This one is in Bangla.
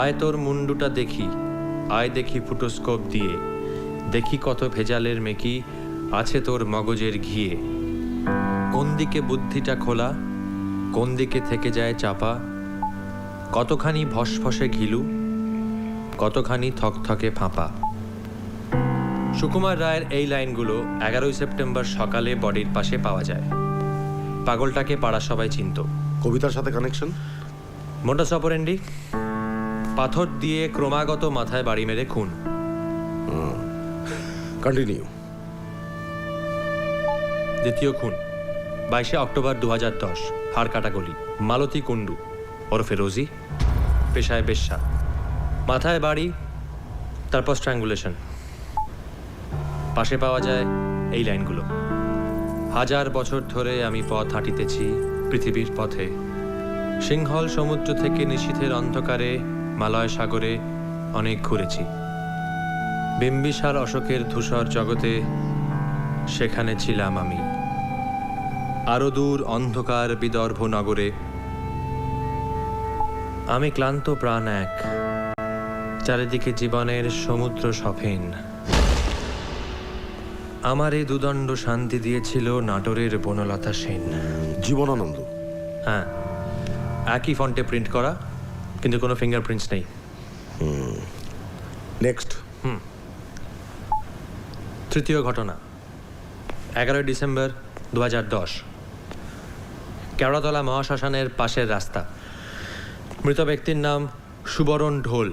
আয় তোর মুন্ডুটা দেখি, আয় দেখি ফুটোস্কোপ দিয়ে, দেখি কত ভেজালের মেকি আছে তোর মগজের ঘিয়ে। কোন দিকে বুদ্ধিটা খোলা, কোন দিকে থেকে যায় চাপা, কতখানি ভসফসে ঘিলু, কতখানি থকথকে ফাঁপা। সুকুমার রায়ের এই লাইনগুলো 11ই সেপ্টেম্বর সকালে বডির পাশে পাওয়া যায়। পাগলটাকে পাড়া সবাই চিনত। কবিতার সাথে কানেকশন? মোটাস অপারেন্ডি, পাথর দিয়ে ক্রমাগত মাথায় বাড়ি মেরে খুন। কন্টিনিউ। দ্বিতীয় খুন 22শে অক্টোবর 2010, হাড়কাটা গলি, মালতী কুণ্ডু ওরফে রোজি, পেশায় বেশ্যা, মাথায় বাড়ি, তারপর স্ট্র্যাঙ্গুলেশন। পাশে পাওয়া যায় এই লাইনগুলো: 1000 বছর ধরে আমি পথ হাঁটিতেছি পৃথিবীর পথে, সিংহল সমুদ্র থেকে নিশীথের অন্ধকারে মালয় সাগরে অনেক ঘুরেছি, বিম্বিসার অশোকের ধূসর জগতে সেখানে ছিলাম আমি, আরো দূর অন্ধকার বিদর্ভ নগরে আমি ক্লান্ত প্রাণ এক, চারিদিকে জীবনের সমুদ্র সফেন। আমার এই দুদণ্ড শান্তি দিয়েছিল নাটোরের বনলতা সেন। জীবনানন্দ? হ্যাঁ, একই ফন্টে প্রিন্ট করা, কিন্তু কোনো ফিঙ্গারপ্রিন্টস নেই। নেক্সট। তৃতীয় ঘটনা 11ই ডিসেম্বর 2010, কেওড়াতলা মহাশ্মশানের পাশের রাস্তা। মৃত ব্যক্তির নাম সুবরণ ঢোল।